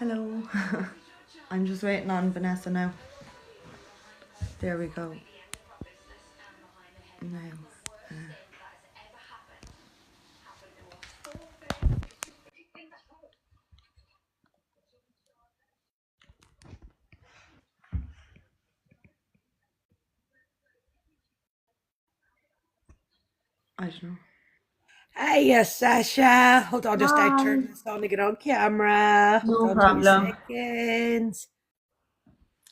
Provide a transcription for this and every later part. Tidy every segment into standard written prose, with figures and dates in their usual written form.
Hello. I'm just waiting on Vanessa now. There we go. Now. I don't know. Hey, yes, Sasha. Hold on, just I Hi. turn this on to get on camera. Hold No on 2 problem. seconds.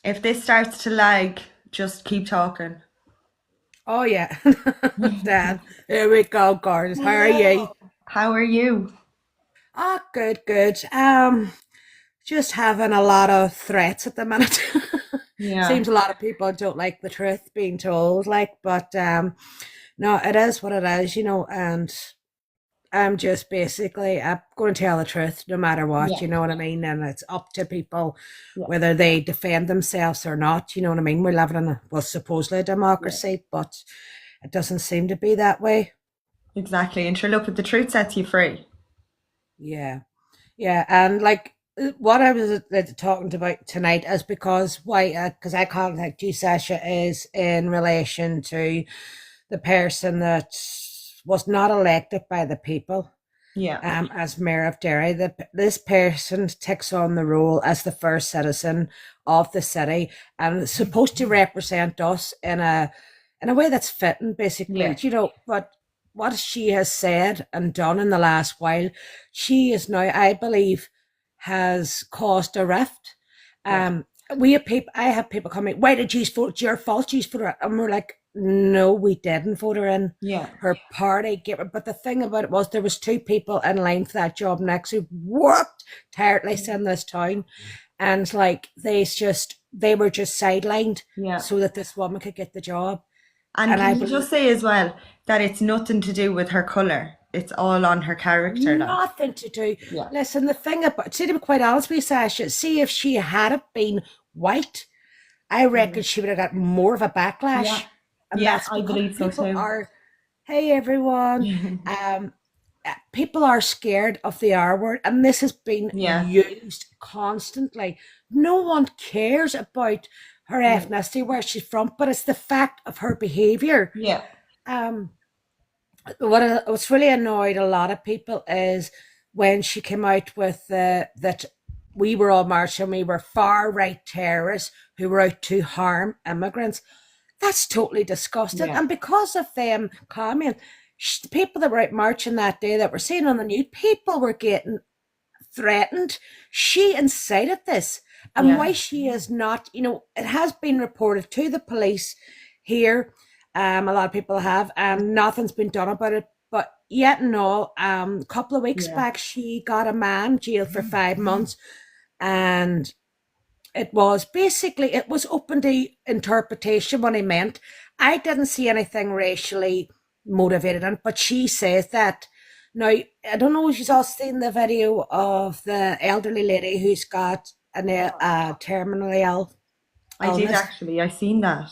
If this starts to lag, just keep talking. Oh yeah, Dan. Here we go, guys. How are you? Hello. How are you? Oh, good, good. Just having a lot of threats at the minute. Yeah. Seems a lot of people don't like the truth being told, but no, it is what it is, and I'm just basically I'm going to tell the truth no matter what, Yeah. you know what I mean? And it's up to people Yeah. whether they defend themselves or not, you know what I mean? We're living in well, supposedly a Yeah. democracy, but it doesn't seem to be that way. Exactly. And sure, look, if the truth sets you free. Yeah. Yeah. And like what I was talking about tonight is because why, because I contact you, Sasha, is in relation to the person that was not elected by the people Yeah. as mayor of Derry. This person takes on the role as the first citizen of the city and is supposed to represent us in a way that's fitting, basically. Yeah. But what she has said and done in the last while, she is now, I believe, has caused a rift. Yeah. We have people. I have people coming. Why did you vote? It's your fault. You voted, her. And we're like, no, we didn't vote her in. Yeah. Her party gave her. But the thing about it was, there was two people in line for that job next who worked tirelessly in this town, and like they were just sidelined Yeah. so that this woman could get the job. And And can I you believe just say as well that it's nothing to do with her colour? It's all on her character, like. nothing to do. Yeah. Listen, the thing about, see, to be quite honest with you, Sasha, see if she had have been white, I reckon Mm. she would have got more of a Yeah. backlash. And Yeah, that's I because believe so people too. are, hey everyone, um, people are scared of the R word, and this has been Yeah. used constantly. No one cares about her Yeah. ethnicity, where she's from, but it's the fact of her behavior. Yeah. Um, what's really annoyed a lot of people is when she came out with that we were all marching, we were far right terrorists who were out to harm immigrants. That's totally disgusting. Yeah. And because of them comment, the people that were out marching that day that were seeing on the news, people were getting threatened. She incited this. And Yeah. why she is not, it has been reported to the police here. A lot of people have, and nothing's been done about it. But yet and all, a couple of weeks Yeah. back, she got a man jailed for 5 months, and it was open to interpretation what he meant. I didn't see anything racially motivated in it, but she says that. Now, I don't know if you've all seen the video of the elderly lady who's got a terminally ill I did illness. actually. I seen that.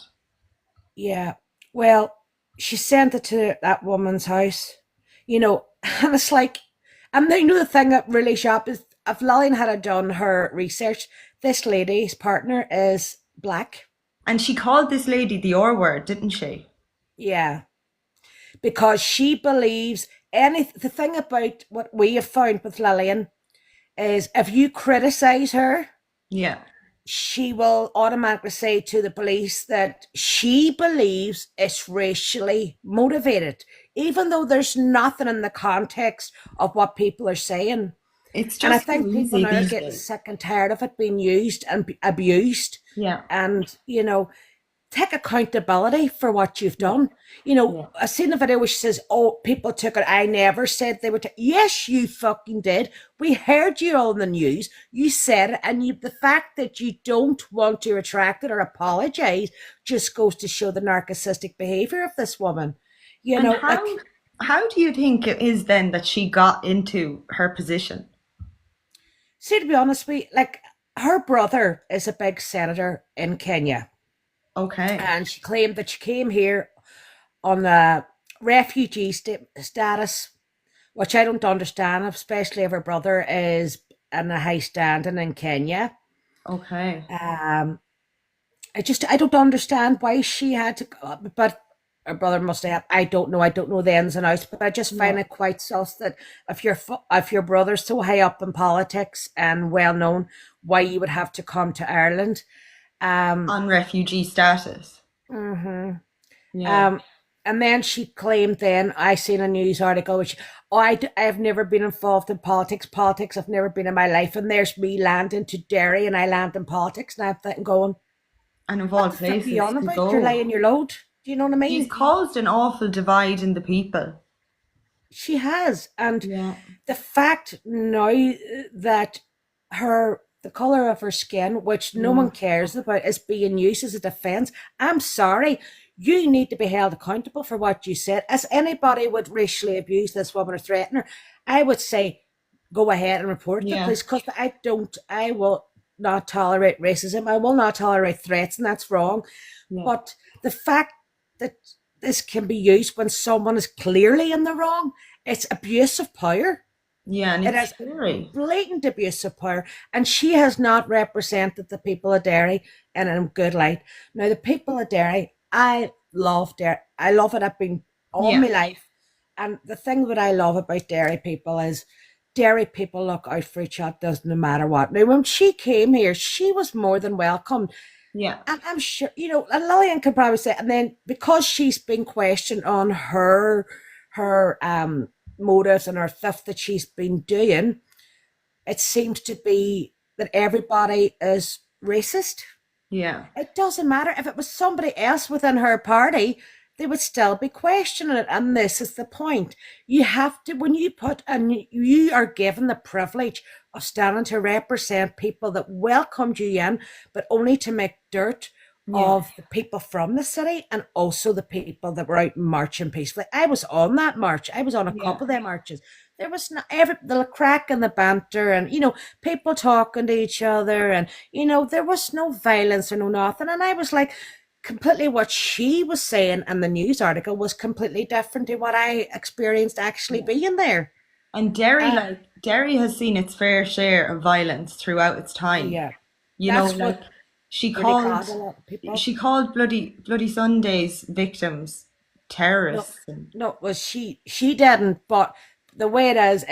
Yeah. Well, she sent it to that woman's house, and it's like, and the thing that really shocked is if Lillian had done her research, this lady's partner is black. And she called this lady the R word, didn't she? Yeah. Because she believes the thing about what we have found with Lillian is if you criticize her, Yeah. she will automatically say to the police that she believes it's racially motivated, even though there's nothing in the context of what people are saying. It's And I just too think people easy now are these getting days. sick and tired of it being used and abused. Yeah. And, take accountability for what you've Yeah. done. Yeah. I seen the video where she says, "Oh, people took it. I never said they were." Yes, you fucking did. We heard you on the news. You said it, and the fact that you don't want to retract it or apologize just goes to show the narcissistic behavior of this woman. And Like, how do you think it is then that she got into her position? see, to be honest with you, like her brother is a big senator in Kenya, Okay. and she claimed that she came here on the refugee status, which I don't understand, especially if her brother is in a high standing in Kenya. Okay. Um, I don't understand why she had to go, but her brother must have. I don't know. I don't know the ins and outs, but I just Yeah. find it quite sus that if your brother's so high up in politics and well known, why you would have to come to Ireland. Um, On refugee status. mhm. Yeah. Um, and then she claimed, then I seen a news article which, oh, I have never been involved in politics. Politics have never been in my life. And there's me landing to Derry and I land in politics. And I'm thinking, going, And of what all the fuck are you places on to about? You're go. laying your load. Do you know what I She's mean? caused an awful divide in the people. She has. And Yeah. the fact now that the color of her skin, which no Yeah. one cares about, is being used as a defense. I'm sorry. You need to be held accountable for what you said. As anybody would racially abuse this woman or threaten her, I would say go ahead and report the Yeah. police, because I will not tolerate racism. I will not tolerate threats, and that's wrong. Yeah. But the fact that this can be used when someone is clearly in the wrong, it's abuse of power. Yeah. And It it's is scary. blatant abuse of power, and she has not represented the people of Derry in a good light. Now, the people of Derry, I love Derry. I love it. I've been all Yeah. my life, and the thing that I love about Derry people is Derry people look out for each other, doesn't matter what. Now, when she came here, she was more than welcome, Yeah. and I'm sure, and Lillian could probably say, and then because she's been questioned on her motives and her theft that she's been doing, it seems to be that everybody is racist. Yeah. It doesn't matter if it was somebody else within her party, they would still be questioning it. And this is the point. You have to, when you put, and you are given the privilege of standing to represent people that welcomed you in, but only to make dirt Yeah. of the people from the city and also the people that were out marching peacefully. I was on that march. I was on a Yeah. couple of their marches. There was not the crack and the banter, and people talking to each other, and there was no violence or no nothing. And I was like, completely what she was saying in the news article was completely different to what I experienced actually Yeah. being there. And Derry, Uh, like Derry has seen its fair share of violence throughout its oh time. yeah, You know, that's like what she really called caught a lot of people. she called Bloody Sunday's victims No, terrorists. And no, was she didn't, but the way it is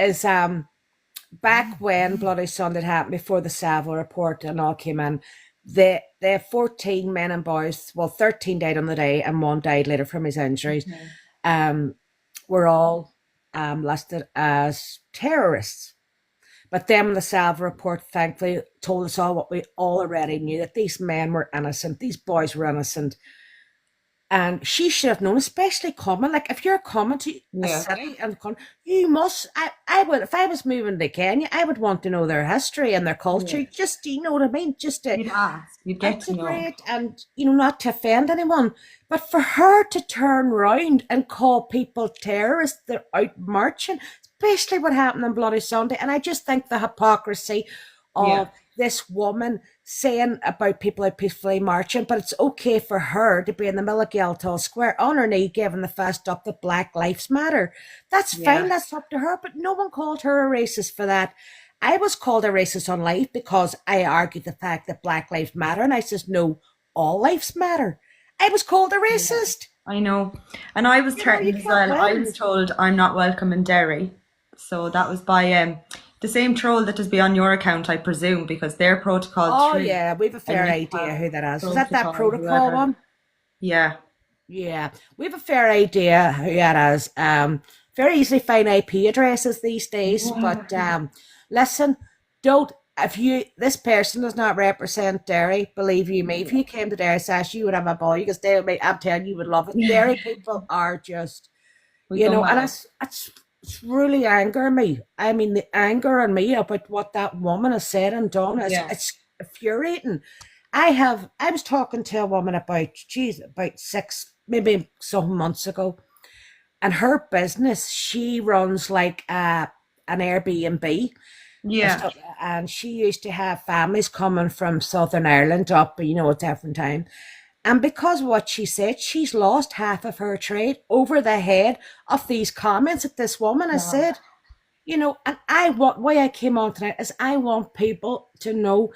back when Bloody Sunday happened, before the Savile report and all came in, the 14 men and boys, well, 13 died on the day and one died later from his injuries, okay. um, were all listed as terrorists. But then the Savile report thankfully told us all what we all already knew, that these men were innocent, these boys were innocent. And she should have known, especially coming. Like, if you're coming to a Yeah. city and you must. I would, if I was moving to Kenya, I would want to know their history and their culture. Yeah. Just, you know what I mean? Just to You'd ask, you'd get to know. integrate and, not to offend anyone. But for her to turn round and call people terrorists, they're out marching, especially what happened on Bloody Sunday. And I just think the hypocrisy Yeah. of this woman saying about people out peacefully marching, but it's okay for her to be in the middle of Guildhall Square on her knee giving the fist up that Black Lives Matter. That's Yeah. fine, that's up to her, but no one called her a racist for that. I was called a racist on life because I argued the fact that Black Lives Matter, and I says, no, all lives matter. I was called a Yeah. racist. I know. And I was You threatened as can't well. I win. was told I'm not welcome in Derry. So that was by the same troll that is be on your account, I presume, because their protocol Oh through yeah, we've a and fair you idea have who that is. Was that protocol, protocol whoever. one? Yeah. Yeah, we have a fair idea who that is. Very easily find IP addresses these days, but listen, don't. If this person does not represent Derry, believe you me, if you came to Derry Sash, you would have a ball. Because I'm telling you, you would love it. Derry people are just, We go and mad. it's really anger me. I mean, the anger on me about what that woman has said and done is Yeah. it's infuriating. I was talking to a woman about 6, maybe some months ago, and her business, she runs like an Airbnb and Yeah. stuff, and she used to have families coming from Southern Ireland up, a different time. And because of what she said, she's lost half of her trade over the head of these comments that this woman has God. said. And I want, why I came on tonight is I want people to know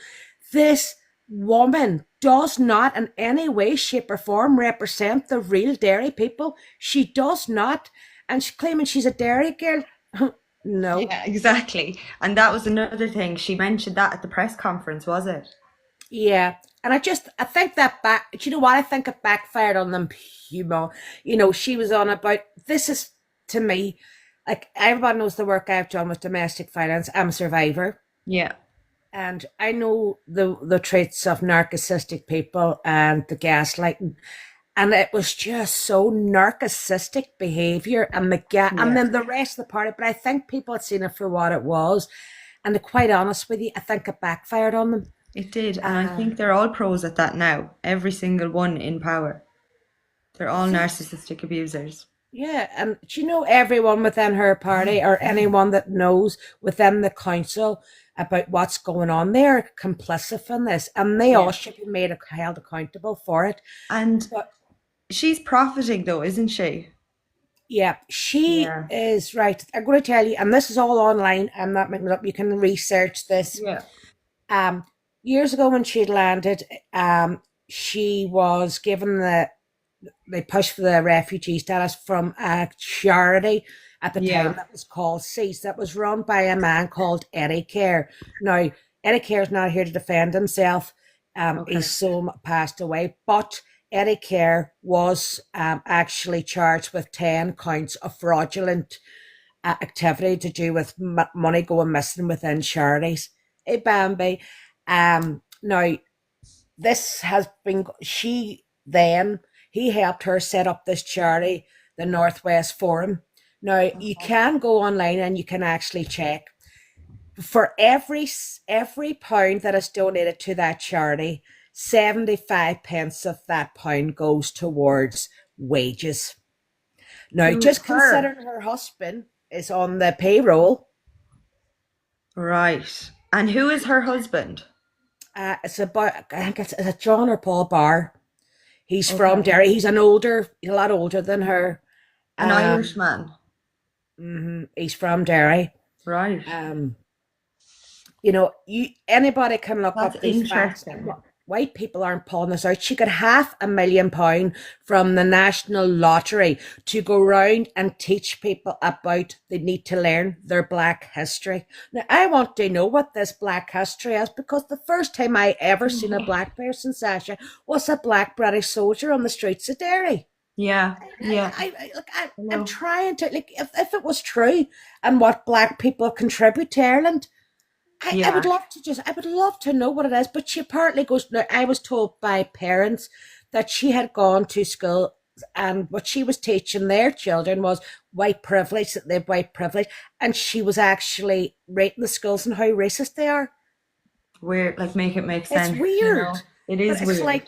this woman does not in any way, shape, or form represent the real Derry people. She does not. And she's claiming she's a Derry girl. No. Yeah, exactly. And that was another thing. She mentioned that at the press conference, was it? Yeah. And I think do you know what? I think it backfired on them. She was on about, this is, to me, like everybody knows the work I've done with domestic violence. I'm a survivor. Yeah. And I know the traits of narcissistic people and the gaslighting. And it was just so narcissistic behavior and Yeah. then the rest of the party. But I think people had seen it for what it was. And to quite honest with you, I think it backfired on them. It did. And I Uh, think they're all pros at that now. Every single one in power. They're all see, narcissistic abusers. yeah, and do you know everyone within her party or anyone that knows within the council about what's going on? They're complicit in this, and they all Yeah. should be held accountable for it. And But she's profiting though, isn't she? yeah, she Yeah. is right. I'm going to tell you, and this is all online. I'm not making it up. You can research this. Yeah. Um, Years ago when she landed, she was given they pushed for the refugee status from a charity at the time Yeah. that was called Cease, that was run by a man called Eddie Care. Now, Eddie Care is not here to defend himself. Okay. His son passed away, but Eddie Care was actually charged with 10 counts of fraudulent activity to do with money going missing within charities. Hey, Bambi. Now, this has been, he helped her set up this charity, the Northwest Forum. Now, you can go online and you can actually check. For every pound that is donated to that charity, 75 pence of that pound goes towards wages. Now, To just her. considering her husband is on the payroll, Right. And who is her husband? it's about, I think it's a John or Paul Barr. He's from Okay. Derry. He's a lot older than her. An Um, Irishman. he's from Derry. Right. Um, anybody can look That's up these facts. And interesting. white people aren't pulling this out. She got £500,000 from the National Lottery to go around and teach people about they need to learn their Black history. Now, I want to know what this Black history is because the first time I ever seen a Black person, Sasha, was a Black British soldier on the streets of Derry. Yeah. Yeah. I'm Hello. trying to, like, if it was true and what Black people contribute to Ireland, Yeah. I would love to know what it is. But she apparently goes, now, I was told by parents that she had gone to school and what she was teaching their children was white privilege, that they've white privilege. And she was actually rating the schools and how racist they are. Weird. Like make it make It's sense, you weird. know? It But is it's weird. like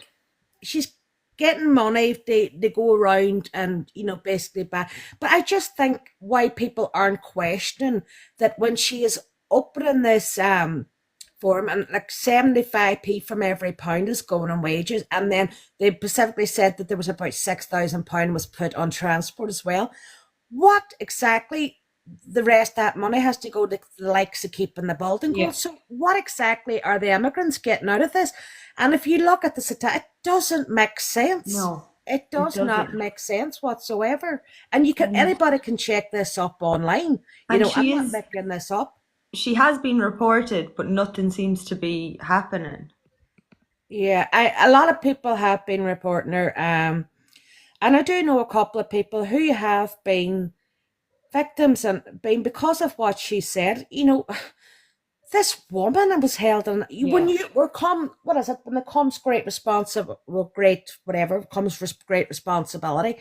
she's getting money. They go around and, basically back. But I just think why people aren't questioning that when she is opening this forum and like 75p from every pound is going on wages. And then they specifically said that there was about £6,000 was put on transport as well. What exactly the rest of that money has to go to the likes of keeping the building going. Yeah. So what exactly are the immigrants getting out of this? And if you look at the statistics, it doesn't make sense. No, It it does not doesn't. make sense whatsoever. And And anybody can check this up online. and I'm she not is making this up. she has been reported, but nothing seems to be happening. Yeah, a lot of people have been reporting her. And I do know a couple of people who have been victims and been because of what she said. This woman was held on when Yeah. you were come what is it when it comes great responsible well great whatever comes great responsibility,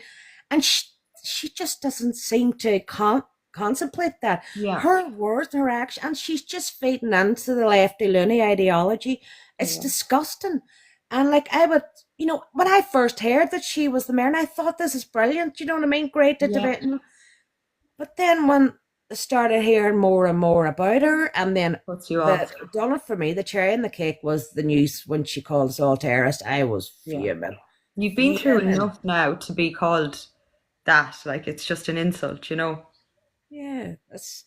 and she just doesn't seem to contemplate that. Yeah. Her words, her action, and she's just feeding into the lefty loony ideology. It's Yeah. disgusting. And like I would, when I first heard that she was the mayor, and I thought this is brilliant. You know what I mean? Great to Yeah. debate. But then when I started hearing more and more about her, and then Puts you the off. done it for me, the cherry in the cake was the news when she called us all terrorists. I was Yeah. fuming, You've been through fuming. enough now to be called that. Like it's just an insult, you know? Yeah, it's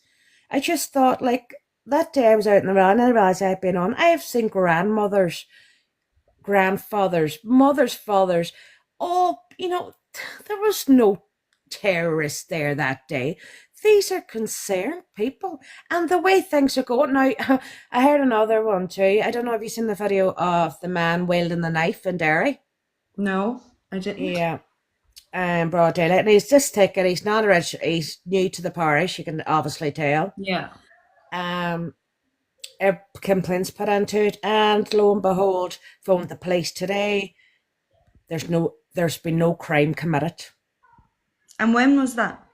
I just thought, like, that day I was out in the round, and I realised I'd been on. I have seen grandmothers, grandfathers, mothers, fathers, all, there was no terrorists there that day. These are concerned people. And the way things are going now, I heard another one too. I don't know if you've seen the video of the man wielding the knife in Derry. No, I didn't. Yeah. Broad daylight. And he's just taken, he's not a he's new to the parish, you can obviously tell. Yeah. Um, Complaints put into it, and lo and behold, phoned the police today. There's been no crime committed. And when was that?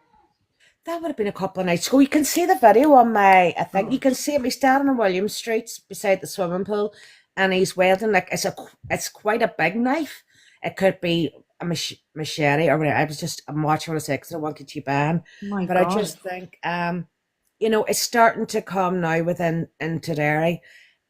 That would have been a couple of nights ago. You can see the video on I think you Oh can see him. He's standing on William Street beside the swimming pool, and he's wielding like it's quite a big knife. It could be a machete or whatever. I'm watching what I say because I don't want to get you banned. my But I God. just think it's starting to come now within into Derry.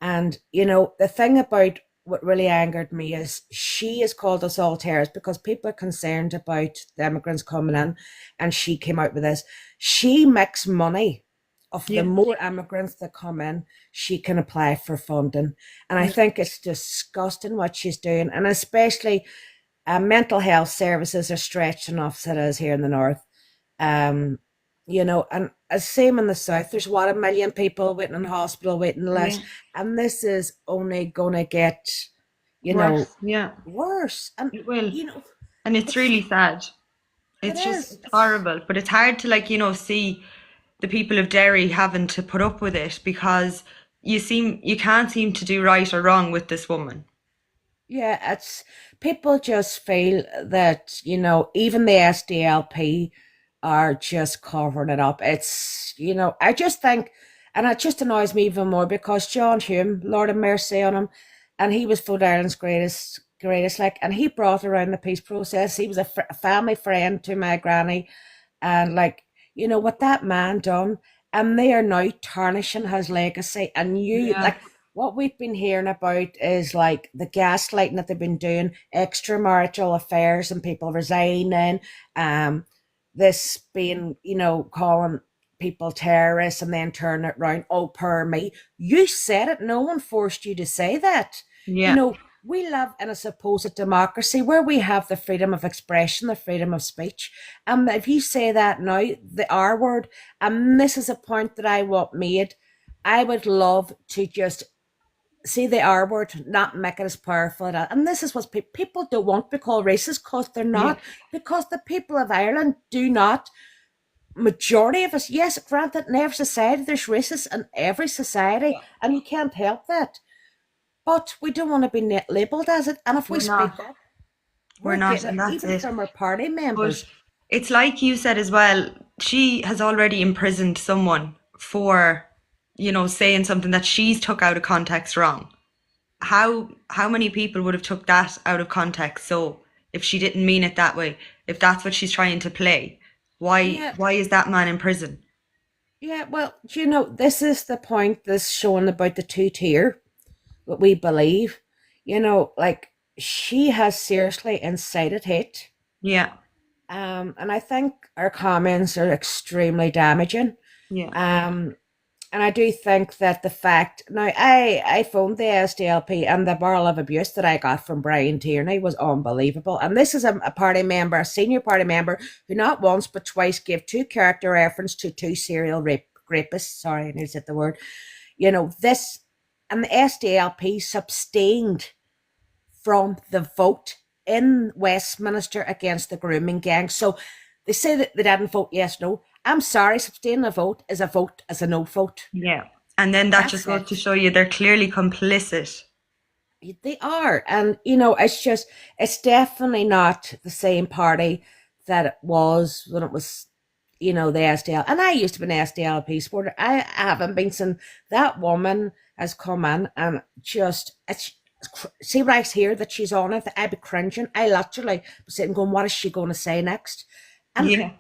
And the thing about what really angered me is she has called us all terrorists because people are concerned about the immigrants coming in, and she came out with this. She makes money of the Yeah. more immigrants that come in, she can apply for funding. And I Yeah. think it's disgusting what she's doing. And especially mental health services are stretched enough as it is here in the north. Um, and as same in the south, there's what, 1 million people waiting in hospital, waiting Yeah. lists, and this is only gonna get, you know, Worse. Yeah. worse. And It will. you know, And it's it's really sad. it It's just is. it's horrible. But it's hard to like, see the people of Derry having to put up with it because you can't seem to do right or wrong with this woman. Yeah, it's people just feel that, even the SDLP are just covering it up. I just think, and it just annoys me even more because John Hume, Lord of mercy on him, and he was Food Ireland's greatest, like, and he brought around the peace process. He was a family friend to my granny, and like, what that man done, and they are now tarnishing his legacy. And Yeah. like, what we've been hearing about is like the gaslighting that they've been doing, extramarital affairs and people resigning, um, this being, calling people terrorists and then turn it round. Oh, per me. You said it. No one forced you to say that. You Yeah. know, we live in a supposed democracy where we have the freedom of expression, the freedom of speech. And if you say that now, the R word, and this is a point that I want made, I would love to just see the R word, not make it as powerful. And this is what people don't want to be called racist because they're Yeah. not. Because the people of Ireland do not. Majority of us, yes, granted, in every society, there's racists in every society, and you can't help that. But we don't want to be labelled as it. And if we We're speak not. up, We're we're not, getting and it, that's even it. from our party But members. it's like you said as well, she has already imprisoned someone for, saying something that she's took out of context wrong. How many people would have took that out of context? So if she didn't mean it that way, if that's what she's trying to play, why Yeah, why is that man in prison? yeah. Well, this is the point. This showing about the two-tier, what we believe. Like she has seriously incited hate. Yeah, And I think our comments are extremely damaging. yeah, Um, and I do think that the fact now I phoned the SDLP, and the barrel of abuse that I got from Brian Tierney was unbelievable. And this is a party member, a senior party member, who not once but twice gave two character reference to two serial rapists. Sorry, I need to say the word. This, and the SDLP abstained from the vote in Westminster against the grooming gang. So they say that they didn't vote yes, no. I'm sorry, abstaining a vote is a no vote. yeah. And then that just That's goes to it. show you they're clearly complicit. They are. And, it's definitely not the same party that it was when it was, the SDL. And I used to be an SDLP supporter. I haven't been since that woman has come in, and just, see right here that she's on it. I'd be cringing. I literally was sitting going, what is she going to say next? And Yeah.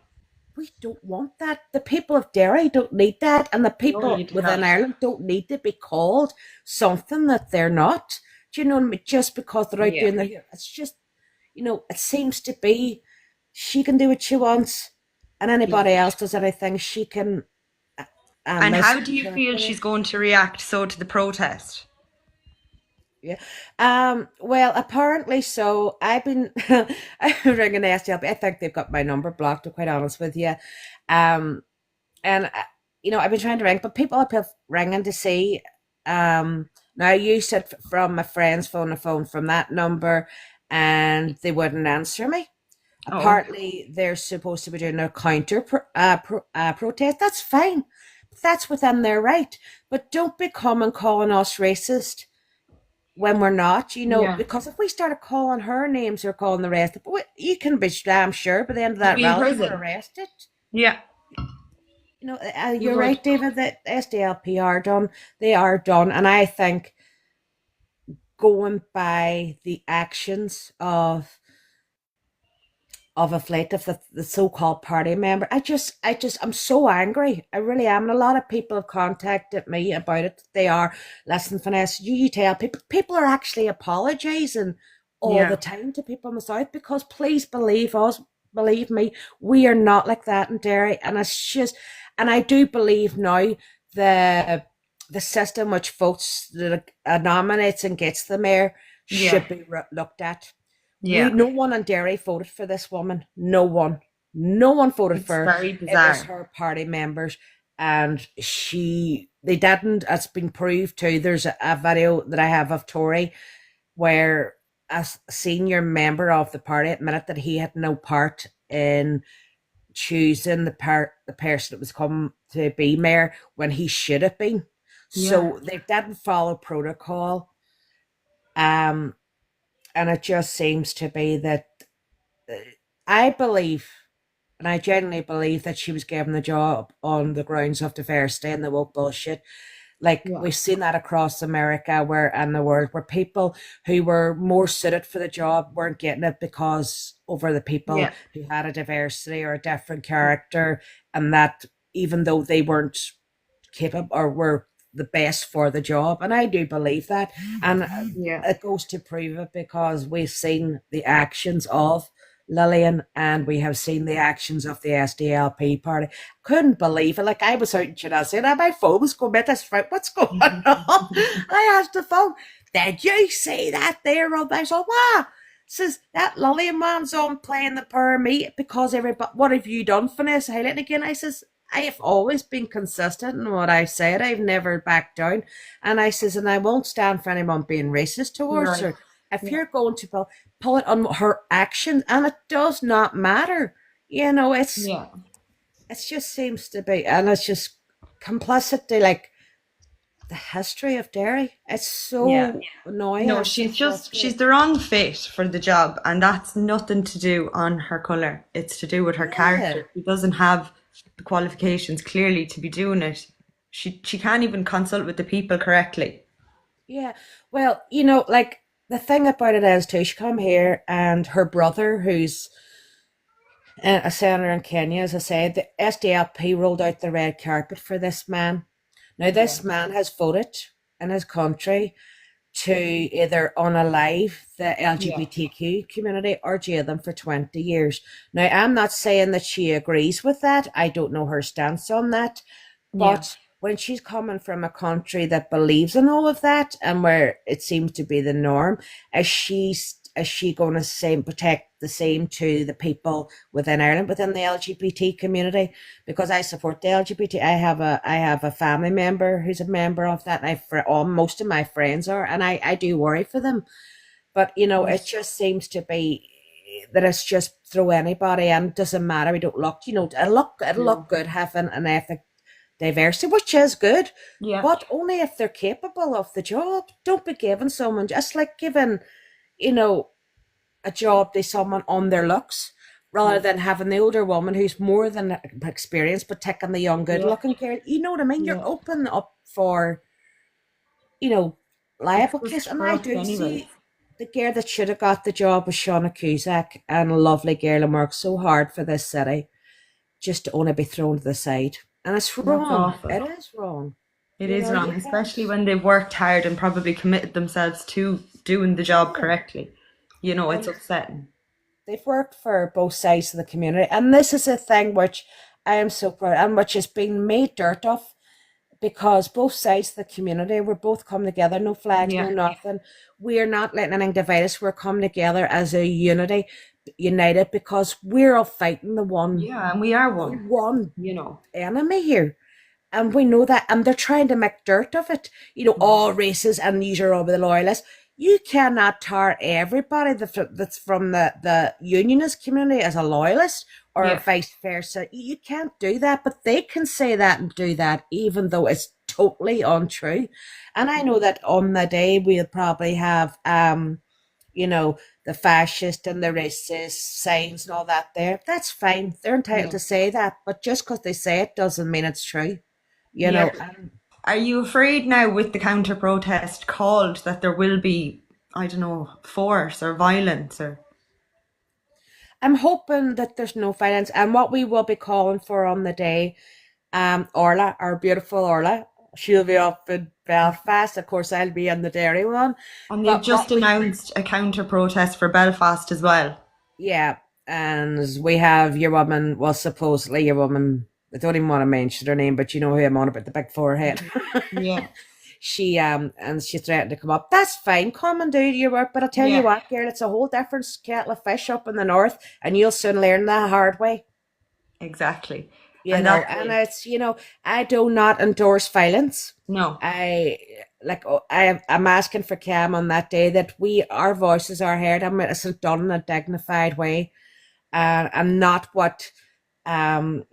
we don't want that. The people of Derry don't need that, and the No, you people do within not. Ireland don't need to be called something that they're not. Do you know what I mean? Just because they're out Yeah. doing their, it's just, it seems to be she can do what she wants, and Yeah. anybody else does anything she can. And how do you feel she's misinterpreted. going to react so to the protest? Yeah. Well, apparently so. I've been I've been ringing the SDLP. I think they've got my number blocked, to be quite honest with you. Um, and I've been trying to ring, but people have been ringing to see. Now I used it from my friend's phone, a phone from that number, and they wouldn't answer me. Oh, Apparently, they're supposed to be doing a protest. That's fine. That's within their right. But don't be coming calling us racist when we're not, yeah. because if we started calling her names or calling the rest, you can be damn sure by the end of You'd that be in rally you were prison. arrested. Yeah, you You're would. right, David, that SDLP are done. They are done. And I think going by the actions of a flight of the so-called party member. I'm so angry. I really am. And a lot of people have contacted me about it. They are, listen, Vanessa, you tell people are actually apologising all the Yeah, time to people in the South, because please believe us, believe me, we are not like that in Derry. And and I do believe now the the system which votes, that nominates and gets the mayor, yeah, should be looked at. yeah. No one in Derry voted for this woman. No one voted for It's her. very It was bizarre. her party members, and they didn't. It's been proved too. There's a video that I have of Tory where a senior member of the party admitted that he had no part in choosing the person that was coming to be mayor when he should have been. Yeah, So they didn't follow protocol. Um, and it just seems to be that, uh, I believe, and I genuinely believe, that she was given the job on the grounds of diversity and the woke bullshit. Like yeah, we've seen that across America, where and the world, where people who were more suited for the job weren't getting it because over the people yeah, who had a diversity or a different character, and that even though they weren't capable or were the best for the job. And I do believe that. And yeah, it goes to prove it, because we've seen the actions of Lillian, and we have seen the actions of the SDLP party. Couldn't believe it. Like, I was out in Chinese, and my phone was going, this right, what's going on? I asked the phone, did you see that there, Rob? I said, wow. Says that Lillian man's on playing the power me, because everybody, what have you done, Vanessa? Highlighting again. I says, I have always been consistent in what I've said. I've never backed down. And I says, and I won't stand for anyone being racist towards right. her. If Yeah, you're going to pull it on her actions, and it does not matter. You know, yeah, it just seems to be, and it's just complicity, like the history of Derry. It's yeah. so annoying. No, It's so she's frustrating. the wrong fit for the job, and that's nothing to do on her color. It's to do with her Yeah, character. She doesn't have the qualifications clearly to be doing it. She can't even consult with the people correctly. yeah. Well, like the thing about it is too, she come here, and her brother, who's a senator in Kenya, as I said, the SDLP rolled out the red carpet for this man. Now, Yeah, this man has voted in his country to either unalive the yeah, LGBTQ community or jail them for 20 years. Now, I'm not saying that she agrees with that. I don't know her stance on that. yeah. But when she's coming from a country that believes in all of that, and where it seems to be the norm, is she going to same protect the same to the people within Ireland, within the LGBT community? Because I support the LGBT. I have a family member who's a member of that, and all most of my friends are, and I do worry for them. But it just seems to be that it's just throw anybody in. Doesn't matter. We don't look. It'll Yeah, look good having an ethnic diversity, which is good, yeah, but only if they're capable of the job. Don't be giving someone, just like giving, you know, a job to someone on their looks, rather yeah, than having the older woman who's more than experienced, but taking the young, good yeah, looking girl. You know what I mean? You're yeah. open up for, you know, It's liable case. just And I corrupt do anyways. see the girl that should have got the job was Shauna Cusack, and a lovely girl, and worked so hard for this city, just to only be thrown to the side. And it's That's wrong. awful. It is wrong. It is You wrong, can't. especially when they've worked hard and probably committed themselves to doing the job Yeah. correctly. It's And upsetting. they've worked for both sides of the community. And this is a thing which I am so proud, and which is being made dirt of. because both sides of the community, we're both come together, no flags, no Yeah. nothing. We're not letting anything divide us. We're coming together as a unity, united, because we're all fighting Yeah, and we are the one, one you know. enemy here. And we know that, and they're trying to make dirt of it. All races, and these are all the loyalists. You cannot tar everybody that's from the unionist community as a loyalist, or Yeah. vice versa. You can't do that, but they can say that and do that, even though it's totally untrue. And I know that on the day we'll probably have, you know, the fascist and the racist signs and all that there. That's fine. They're entitled Yeah. to say that, but just because they say it doesn't mean it's true. You Yeah. know, and Are you afraid now with the counter protest called that there will be, I don't know, force or violence or I'm hoping that there's no violence. And what we will be calling for on the day, Orla, our beautiful Orla, she'll be up in Belfast. Of course, I'll be in the Derry one. and they've But just what we, announced a counter protest for Belfast as well. yeah, and we have your woman, well, supposedly your woman, I don't even want to mention her name, but you know who I'm on about, the big forehead. Yeah. She and she threatened to come up. That's fine, come and do your work. But I'll tell you Yeah, what, girl, it's a whole different kettle of fish up in the north, and you'll soon learn the hard way. exactly. And And that's it's, I do not endorse violence. no. I I'm asking for Cam on that day that our voices are heard. I'm it's done in a dignified way, and not what um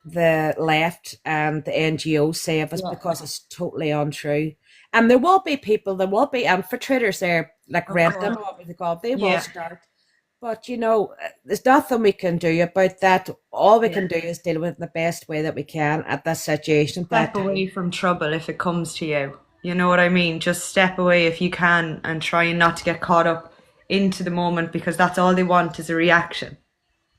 the left and the NGOs say of us, Yeah, because it's totally untrue. And there will be people, there will be infiltrators there, like of rent them, course. or what they call, they will Yeah, start. But there's nothing we can do about that. All we yeah. can do is deal with it the best way that we can at that situation at that Step time. away from trouble if it comes to you. You know what I mean? Just step away if you can and try not to get caught up into the moment because that's all they want is a reaction.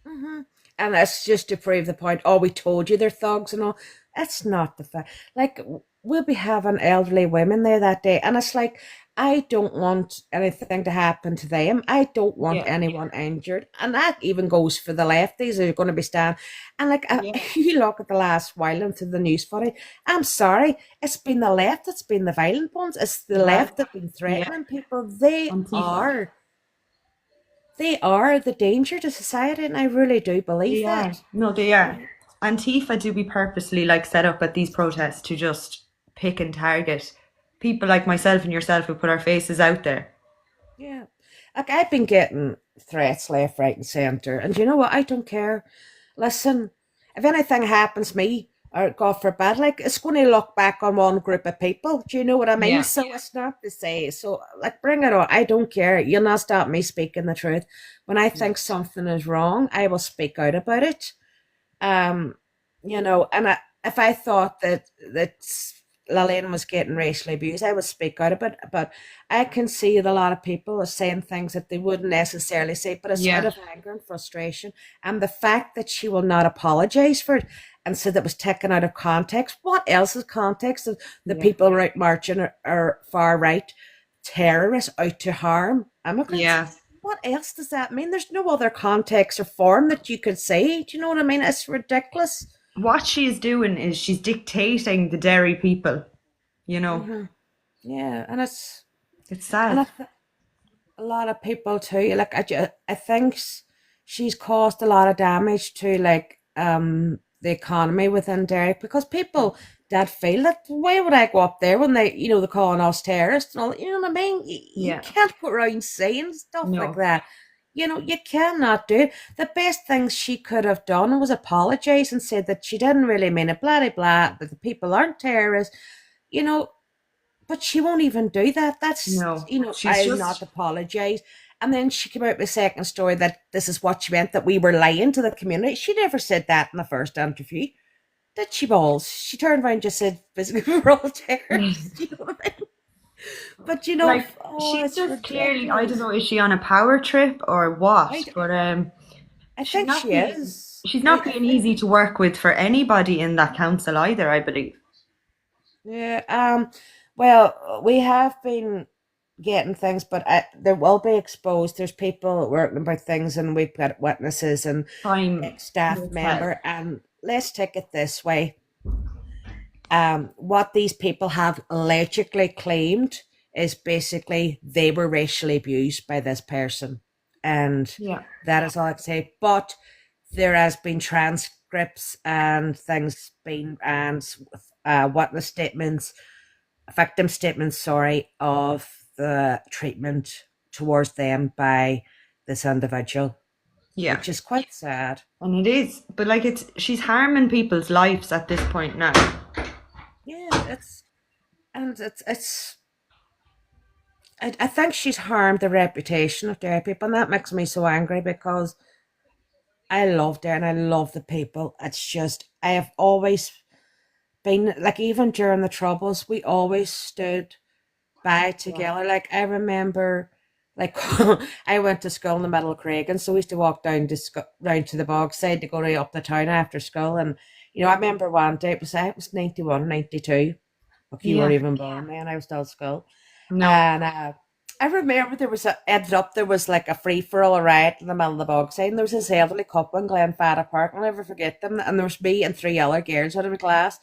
Hmm. And that's just to prove the point. Oh, we told you they're thugs and all. That's not the fact. Like, we'll be having elderly women there that day, and it's like, I don't want anything to happen to them. I don't want Yeah, anyone injured, and that even goes for the lefties who are going to be standing. And like, yeah, you look at the last while into the news footage. I'm sorry, it's been the left that's been the violent ones. It's the well, left that's been yeah, threatening people. They Antifa. are. They are the danger to society, and I really do believe They are. that. No, they are. Antifa do be purposely like set up at these protests to just pick and target people like myself and yourself who put our faces out there. Yeah. Like, I've been getting threats left, right, and centre. And you know what? I don't care. Listen, if anything happens to me, or God forbid, like, it's going to look back on one group of people. Do you know what I mean? Yeah. So it's not to say, so, like, bring it on. I don't care. You'll not stop me speaking the truth. When I Yeah. think something is wrong, I will speak out about it. Um, and if I thought that Lillian was getting racially abused, I would speak out about it. But I can see that a lot of people are saying things that they wouldn't necessarily say, but it's out Yeah. of anger and frustration. And the fact that she will not apologize for it and said that was taken out of context. What else is context? Of the Yeah. people right marching are far right terrorists out to harm immigrants. Yeah. What else does that mean? There's no other context or form that you could say. Do you know what I mean? It's ridiculous. What she's doing is she's dictating the Derry people, you know. Hmm. Yeah, and It's and sad. a lot of people too. Like, I think she's caused a lot of damage to, like, the economy within Derry, because people that feel that, why would I go up there when they're calling us terrorists and all, you know what I mean? You Yeah. can't go around saying stuff like No. that. You cannot do it. The best thing she could have done was apologize and said that she didn't really mean it, blah blah blah, that the people aren't terrorists, you know, but she won't even do that. That's, No. She's I'll not just apologize. And then she came out with a second story that this is what she meant, that we were lying to the community. She never said that in the first interview. Did she, balls? She turned around and just said, basically, we're all terrorists. You know what I mean? But like oh, she's it's just clearly I don't ridiculous. know, is she on a power trip or I, what? But I she's think not she being is. she's not I being think, easy to work with for anybody in that council either, I believe. yeah. Well, we have been getting things, but there will be exposed. There's people working about things, and we've got witnesses and Time ex staff will tell. member. And let's take it this way: What these people have allegedly claimed is basically they were racially abused by this person. And Yeah. that is all I can say. But there has been transcripts and things been and witness statements, victim statements, sorry, of the treatment towards them by this individual, Yeah. which is quite sad. And it is, but like she's harming people's lives at this point now. Yeah, it's I think she's harmed the reputation of dairy people, and that makes me so angry because I love dairy and I love the people. It's just I have always been like, even during the troubles, we always stood by Yeah. together. Like I remember, like I went to school in the middle of Craig, so we used to walk down to the Bogside to go right up the town after school. And I remember one day it was 91, 92. Like you weren't Yeah. even born then. I was still at school. No. And I remember ended up there was like a free for all riot in the middle of the Bogside, and there was this elderly couple in Glenfada Park. I'll never forget them. And there was me and three other girls out of my class.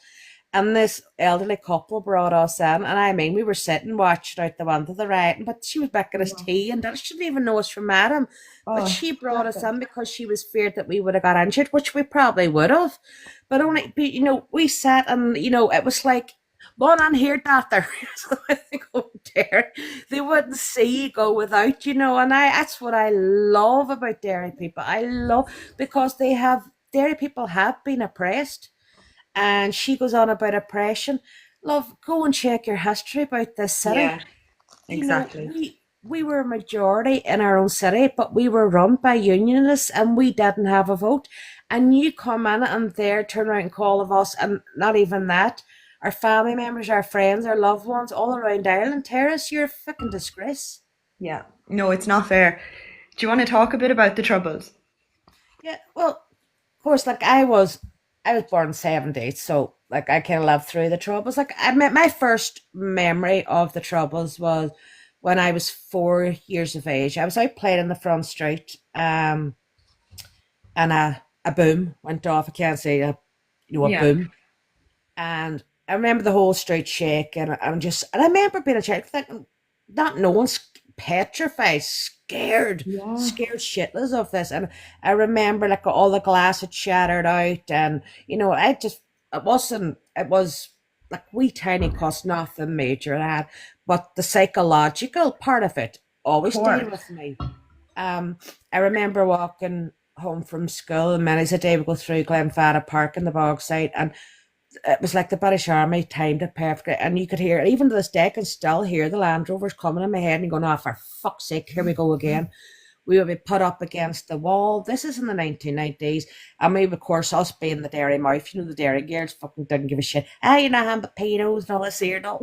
And this elderly couple brought us in, and I mean, we were sitting watching out the window the rioting, but she was making us Yeah. tea, and she didn't even know us from Adam. But Oh, she brought stop us it. in because she was feared that we would have got injured, which we probably would have. But only, we sat, and it was like, one on here, doctor. So I think, oh dear, they wouldn't see you go without, and that's what I love about dairy people. I love because dairy people have been oppressed, and she goes on about oppression. Love, go and check your history about this city. Yeah, exactly. We were a majority in our own city, but we were run by unionists and we didn't have a vote. And you come in and there turn around and call of us, and not even that. Our family members, our friends, our loved ones all around Ireland, Terrace, you're a fucking disgrace. Yeah. No, it's not fair. Do you want to talk a bit about the troubles? Yeah, well, of course, like I was born in '70s, so like I kind of lived through the troubles. Like my first memory of the troubles was when I was 4 years of age. I was out playing in the front street, and a boom went off. I can't say a Yeah. boom, and I remember the whole street shaking, and I remember being a child thinking, not knowing, petrified, scared, Yeah. scared shitless of this. And I remember like all the glass had shattered out, and it was like wee tiny cuss, nothing major that, but the psychological part of it Of always stayed course. with me. I remember walking home from school, and many's a day we go through Glenfada Park in the Bogside, and it was like the British Army timed it perfectly, and you could hear it. Even to this day I can still hear the Land Rovers coming in my head and going, oh, for fuck's sake, here we go again. We would be put up against the wall. This is in the 1990s. And we, of course, us being the dairy mouth, the dairy girls fucking didn't give a shit. Ah, you're not having but pedos and all this here, no.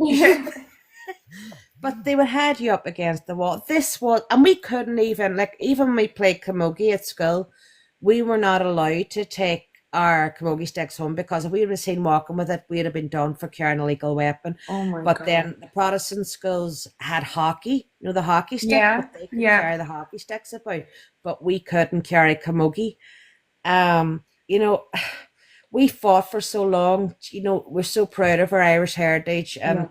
But they would had you up against the wall. And we couldn't even, like, even when we played camogie at school, we were not allowed to take our camogie sticks home, because if we were seen walking with it, we'd have been done for carrying a legal weapon. Oh my But God. then the Protestant schools had hockey, the hockey stick, Yeah. but they could Yeah. carry the hockey sticks about, but we couldn't carry camogie. Um, you know, we fought for so long. We're so proud of our Irish heritage, Yeah.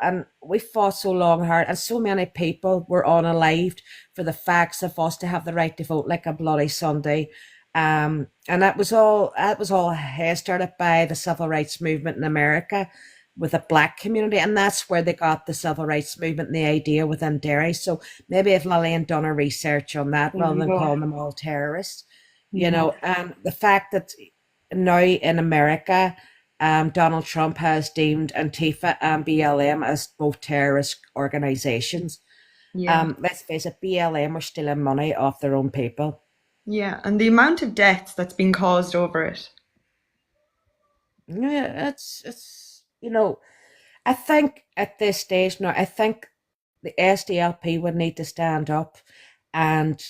and we fought so long hard, and so many people were unalived for the facts of us to have the right to vote, like a bloody Sunday. And that was all started by the civil rights movement in America with the black community, and that's where they got the civil rights movement and the idea within Derry. So maybe if Lillian done her research on that There rather you than go. calling them all terrorists, Mhm. and the fact that now in America, Donald Trump has deemed Antifa and BLM as both terrorist organizations. Yeah. Let's face it, BLM are stealing money off their own people. Yeah. And the amount of deaths that's been caused over it. Yeah, I think at this stage now, I think the SDLP would need to stand up and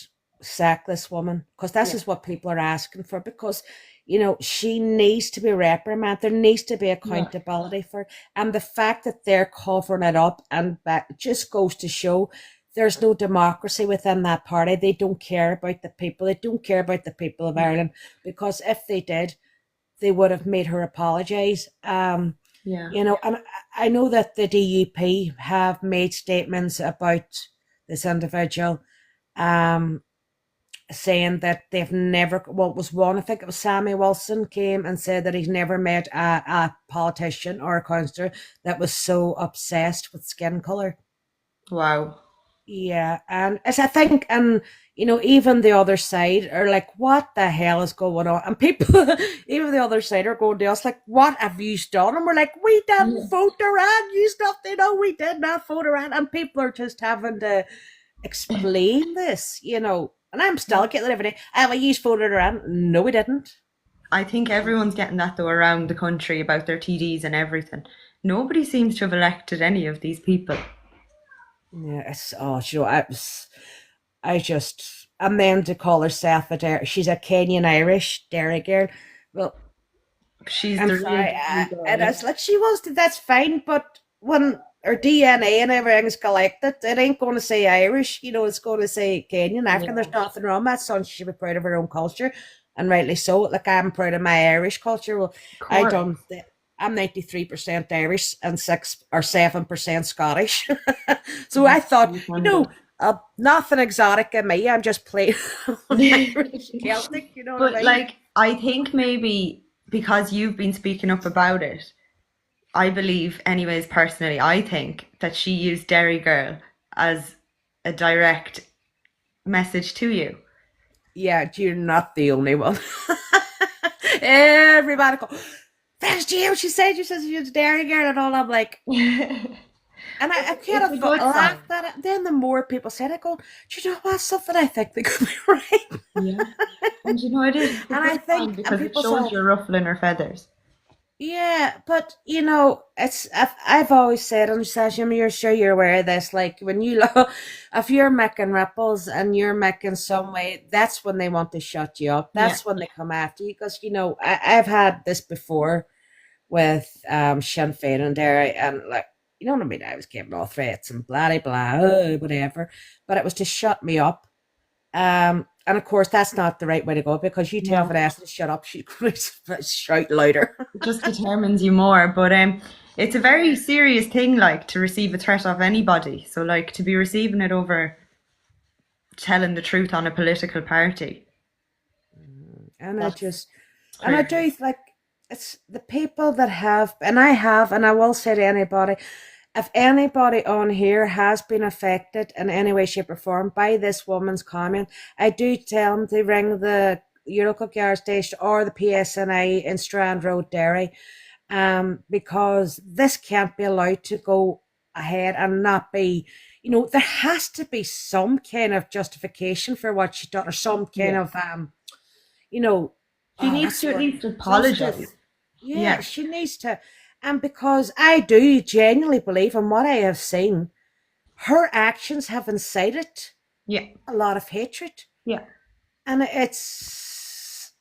sack this woman, because this Yeah. is what people are asking for. Because she needs to be reprimanded. There needs to be Yeah. accountability for it. And the fact that they're covering it up, and that just goes to show there's no democracy within that party. They don't care about the people. They don't care about the people of Ireland, because if they did, they would have made her apologize. Yeah. And I know that the DUP have made statements about this individual, um, saying that they've never, well, it was one, I think it was Sammy Wilson, came and said that he's never met a politician or a councillor that was so obsessed with skin colour. Wow. Yeah, and as I think, and even the other side are like, "What the hell is going on?" And people, even the other side, are going to us like, "What have you done?" And we're like, "We didn't Yeah. vote Iran. You nothing. No, we did not vote Iran." And people are just having to explain this. And I'm still getting it every day. Well, you voted Iran. No, we didn't. I think everyone's getting that though around the country about their TDs and everything. Nobody seems to have elected any of these people. Yeah, I just, and then to call herself she's a Kenyan Irish dairy girl. Well, She's I'm the real sorry, Derry girl, and yeah. it's like she wants to. That's fine, but when her DNA and everything's collected, it ain't going to say Irish. It's going to say Kenyan. I reckon Yeah, there's nothing wrong with that. So she should be proud of her own culture, and rightly so. Like I'm proud of my Irish culture. Well, of I course. done. I'm 93% Irish and 6 or 7% Scottish. So I That's thought, so handy. nothing exotic in me. I'm just plain Irish Celtic. You know what I But mean? like, I think maybe because you've been speaking up about it, I believe, anyways, personally, I think that she used Derry Girl as a direct message to you. Yeah, you're not the only one. Everybody go, that's you. She says you're the dairy girl and all. I'm like, and I kind It's a of good sign. laughed at it. Then the more people said it, go, do you know what? Something I think they could be right. Yeah. And you know, it's a And I good sign think, and because it people say, shows you're ruffling her feathers. yeah, but I've always said, and Sashim, you're sure you're aware of this. Like when if you're making ripples and you're making some way, that's when they want to shut you up. Yeah. That's when they come after you. Because I've had this before with Sinn Féin and Derry, and like what I mean. I was getting all threats and blah blah blah, whatever, but it was to shut me up. And of course, that's not the right way to go because you tell No, Vanessa to shut up, she's going to shout louder. it just determines you more. But it's a very serious thing, like to receive a threat of anybody. So like to be receiving it over telling the truth on a political party, And I that's just, and I crazy. do like, it's the people that have, and I will say to anybody, if anybody on here has been affected in any way, shape, or form by this woman's comment, I do tell them to ring the your local gas station or the PSNI in Strand Road, Derry, because this can't be allowed to go ahead and not be. There has to be some kind of justification for what she's done, or some kind Yeah. of you know, She oh, needs what's to the at word? least apologize. Justice. Yeah, Yeah. she needs to. And because I do genuinely believe in what I have seen, her actions have incited Yeah. a lot of hatred. Yeah. And it's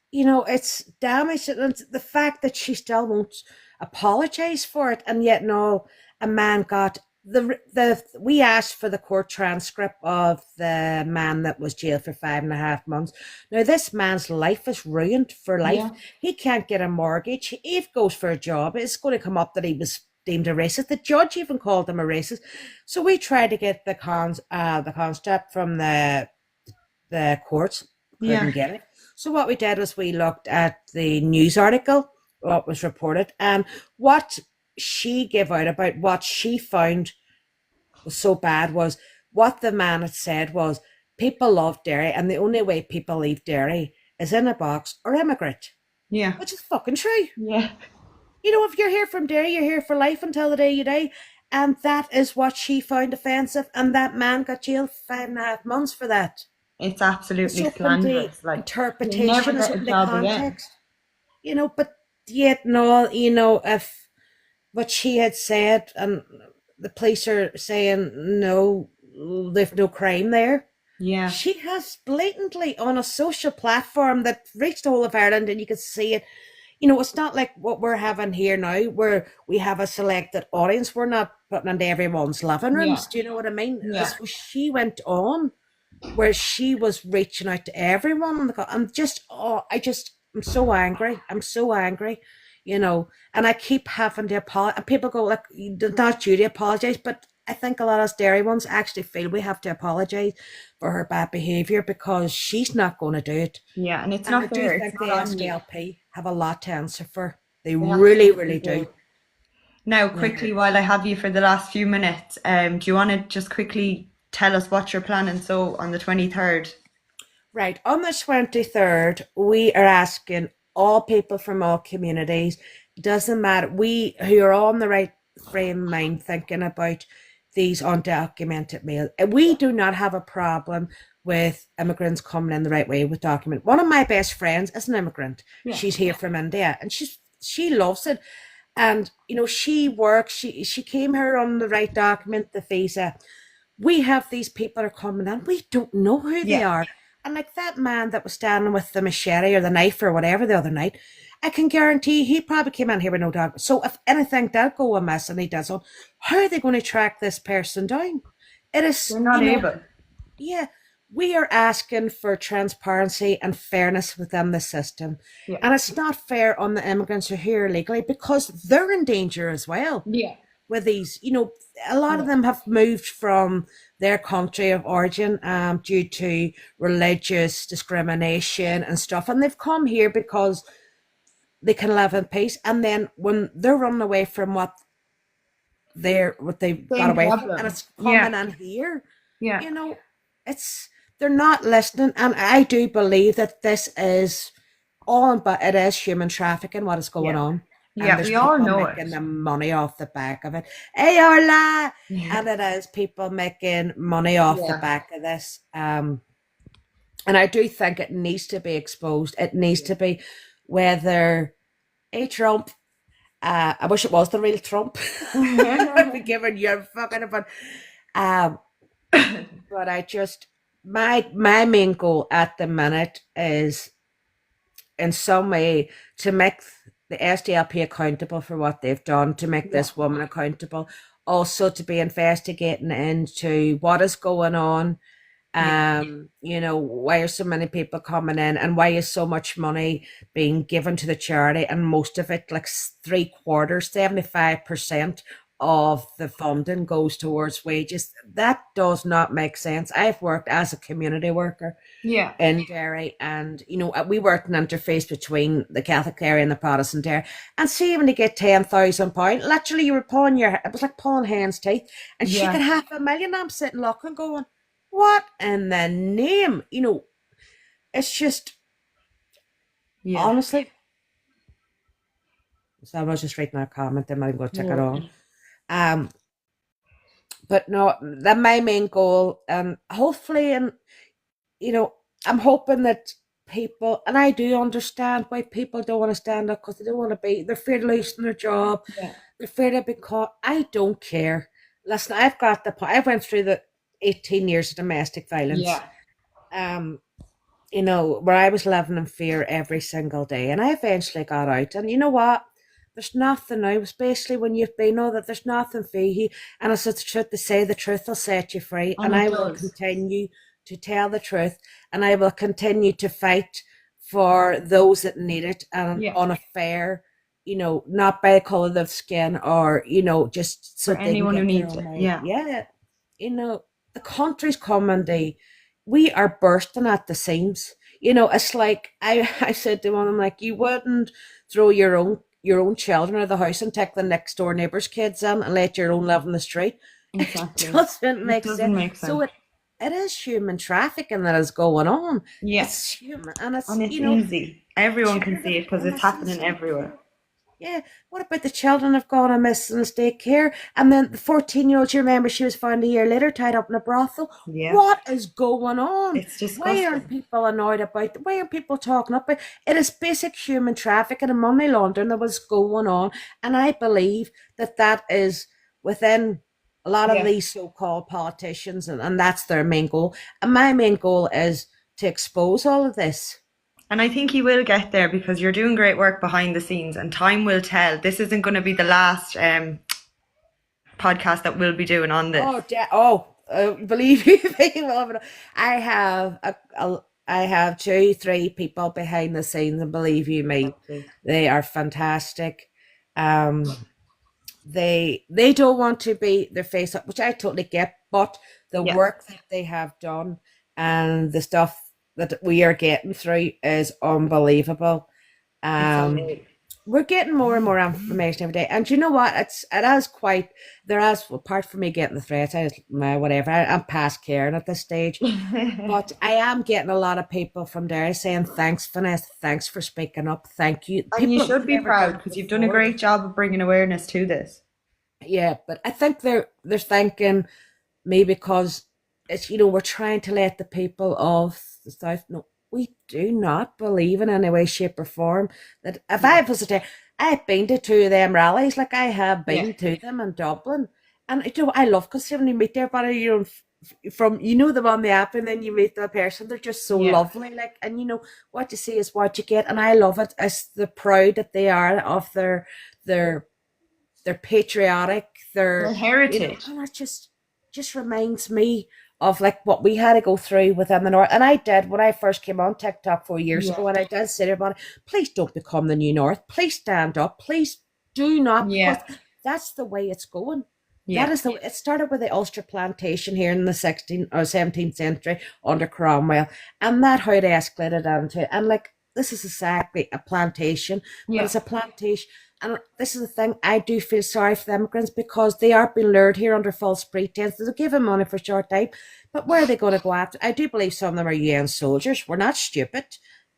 damaged. And the fact that she still won't apologize for it. And yet, no, a man got we asked for the court transcript of the man that was jailed for 5.5 months. Now this man's life is ruined for life. Yeah. He can't get a mortgage. If he goes for a job, it's going to come up that he was deemed a racist. The judge even called him a racist. So we tried to get the constant from the courts, Yeah. couldn't get it. So what we did was we looked at the news article, what was reported, and what she gave out about what she found was so bad was what the man had said was people love Derry, and the only way people leave Derry is in a box or immigrant, Yeah. which is fucking true. Yeah. If you're here from Derry, you're here for life until the day you die. And that is what she found offensive, and that man got jailed 5.5 months for that. It's It's absolutely open to slanderous. Like he'll never interpretation, it's get a open to job again. context, but yet no, if what she had said and the police are saying no, there's no crime there. Yeah. She has blatantly on a social platform that reached the whole of Ireland and you could see it. It's not like what we're having here now, where we have a selected audience. We're not putting into everyone's living Yeah. rooms. Do you know what I mean? Yeah. So she went on where she was reaching out to everyone. I'm just, oh, I'm so angry. I'm so angry. you know, and I keep having to apologize. And people go, like, it's not you to apologize, but I think a lot of us dairy ones actually feel we have to apologize for her bad behaviour because she's not going to do it. Yeah, and it's And I not do fair. It's think the not on you. SDLP have a lot to answer for. They They really, absolutely really do. do. Now, Yeah. quickly, while I have you for the last few minutes, do you want to just quickly tell us what you're planning so on the 23rd? Right. On the 23rd, we are asking all people from all communities, doesn't matter, we who are all in the right frame of mind thinking about these undocumented males. We do not have a problem with immigrants coming in the right way with document. One of my best friends is an immigrant. Yeah. She's here from India and she loves it. And she works, she came here on the right document, the visa. We have these people that are coming in, we don't know who they Yeah. are. And like that man that was standing with the machete or the knife or whatever the other night, I can guarantee he probably came in here with no dog. So if anything did go amiss and he does on, how are they going to track this person down? It is, They're not able. yeah, we are asking for transparency and fairness within the system. Yeah. And it's not fair on the immigrants who are here illegally because they're in danger as well Yeah. with these, a lot of Yeah. them have moved from their country of origin due to religious discrimination and stuff. And they've come here because they can live in peace. And then when they're running away from what they got Same away from, and problem. it's Yeah. coming in here, Yeah. you know, it's they're not listening. And I do believe that this is all, but it is human trafficking what is going Yeah. on, and Yeah. there's We all people know making it. the money off the back of it. Hey, Orla! Yeah. And it is people making money off the Yeah. back of this. And I do think it needs to be exposed. It needs to be whether a Trump. I wish it was the real Trump. I'd be giving you a fucking but um but I just my main goal at the minute is in some way to make the SDLP accountable for what they've done, to make Yeah. this woman accountable, also to be investigating into what is going on. Yeah. Why are so many people coming in and why is so much money being given to the charity and most of it, like three quarters, 75% of the funding goes towards wages. That does not make sense. I've worked as a community worker Yeah. in Derry, and we worked an interface between the Catholic area and the Protestant area. And see, when you get £10,000, literally you were pulling it was like pulling hen's teeth, and she could Yeah. have 1 million. I'm sitting looking, going, what in the name? It's just Yeah. honestly. So I was just writing a comment, then I'm going to take it Yeah. on. Um, but no, that my main goal, and hopefully, and you know, I'm hoping that people, and I do understand why people don't want to stand up because they don't want to they're afraid of losing their job, Yeah. they're afraid of being caught. I don't care. Listen, I went through the 18 years of domestic violence, Yeah. um, where I was living in fear every single day, and I eventually got out. And you know what? There's nothing now, especially when you've been, that there's nothing for you. And it's the truth, to say the truth will set you free. And And it I will does. continue to tell the truth, and I will continue to fight for those that need it, and Yeah. on a fair, not by the colour of skin, or, just so For they can anyone who get their needs own it. way. Yeah. Yeah. The country's coming to, we are bursting at the seams. It's like I said to one, I'm like, you wouldn't throw your own children out of the house and take the next door neighbour's kids in and let your own live in the street. It Exactly. doesn't It make doesn't sense. make So sense. it is human trafficking that is going on. Yeah. It's human, and it's And it's easy. Everyone can children see it have because gone it's missing happening so everywhere. yeah. What about the children have gone amiss in the daycare? And then the 14-year-old, you remember, she was found a year later tied up in a brothel. Yeah. What is going on? It's Why aren't disgusting. people annoyed about it? Why aren't people talking about it? It is basic human trafficking and money laundering that was going on. And I believe that is within a lot of Yeah. these so-called politicians, and that's their main goal. And my main goal is to expose all of this. And I think he will get there because you're doing great work behind the scenes and time will tell. This isn't going to be the last podcast that we'll be doing on this. Believe you me, I have I have two, three people behind the scenes, and believe you me, Lovely. they are fantastic. Um, they don't want to be their face up, which I totally get, but the Yeah, work that they have done and the stuff that we are getting through is unbelievable. it's Um, lovely. we're getting more and more information every day, and you know what? It is quite there is apart from me getting the threats. Whatever. I'm past caring at this stage, And but I am getting a lot of people from there saying thanks, Vanessa. Thanks for speaking up. Thank you. you People that should we've be never proud done because you've done a before. great job of bringing awareness to this. Yeah, but I think they're thanking me because it's we're trying to let the people of the south know we do not believe in any way, shape, or form that if Yeah. I was to I've been to two of them rallies, like I have Yeah. been to them in Dublin, and I love because when you meet everybody, from them on the app, and then you meet the person, they're just so Yeah. lovely. Like, and what you see is what you get, and I love it. It's the proud that they are of their they're patriotic, Their they're heritage. and that just reminds me of like what we had to go through within the north. And I did when I first came on TikTok 4 years Yeah. ago, and I did say to everybody, please don't become the new north. Please stand up. Please do not, because Yeah. that's the way it's going. That Yeah. is the it started with the Ulster plantation here in the 16th or 17th century under Cromwell, and that how it escalated into, and like this is exactly a plantation, but Yeah. it's a plantation. And this is the thing, I do feel sorry for the immigrants because they are being lured here under false pretense. They'll give them money for a short time, but where are they going to go after? I do believe some of them are UN soldiers. We're not stupid.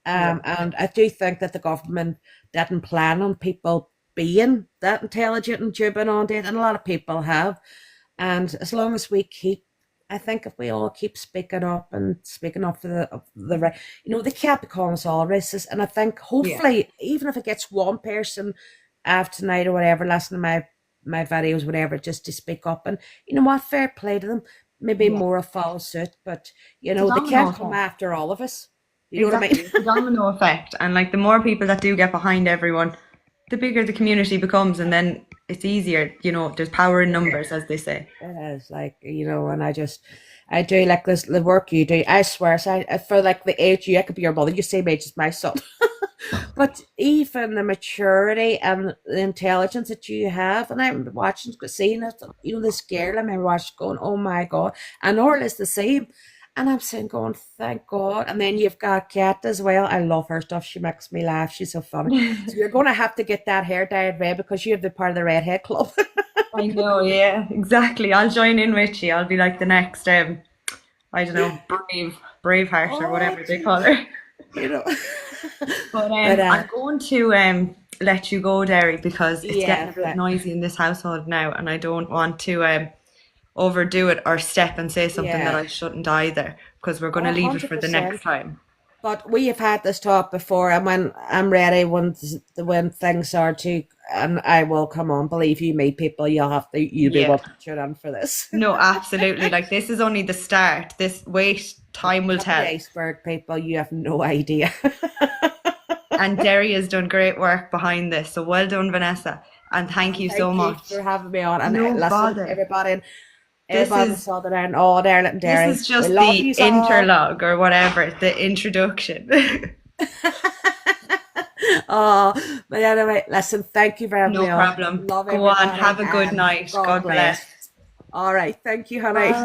Yeah. And I do think that the government didn't plan on people being that intelligent and jumping on it, and a lot of people have. And as long as we keep, I think if we all keep speaking up and speaking up for the right, they can't be calling us all racist. And I think Yeah. hopefully, even if it gets one person after tonight or whatever, listen to my videos, whatever, just to speak up. And you know what, fair play to them. Maybe Yeah. more will follow suit, but It's a they domino can't come effect. after all of us. You know what I Exactly. mean? It's a domino effect. And like the more people that do get behind everyone, the bigger the community becomes, and then it's easier, there's power in numbers, as they say. It is like and I do like this the work you do. I swear, so I feel like the age I could be your mother. You same age as my son, but even the maturity and the intelligence that you have, and I'm watching, seeing it. This girl I remember watching, going, "Oh my god!" And Orla is the same. And I'm saying, going, thank God. And then you've got Kat as well. I love her stuff. She makes me laugh. She's so funny. So you're going to have to get that hair dyed red because you have the part of the redhead club. I know, yeah, exactly. I'll join in with you. I'll be like the next, I don't know, Braveheart or Oh, whatever they call Jesus. her. You know. But But I'm going to let you go, Derry, because it's getting yeah, a bit noisy in this household now, and I don't want to overdo it or step and say something that yeah. I shouldn't either, because we're going Oh, to leave it for the next 100%. time. But we have had this talk before, and when I'm ready, when things are to, and I will come on. Believe you me, people, you'll be Yeah. wanting to tune in for this. No, absolutely. Like this is only the start. This wait, time will Top of the tell. iceberg, people. You have no idea. And Derry has done great work behind this. So well done, Vanessa. And thank And you so thank you much. for having me on. And No listen, bother. everybody, This everybody in is Southern Ireland, all Ireland and this Derry, is we just love the you all. interlog or whatever, the introduction. Oh, but anyway, listen, thank you for having No me on. problem. Love Go on, everybody, have a good and night. God God bless. bless. All right, thank you, honey. Bye.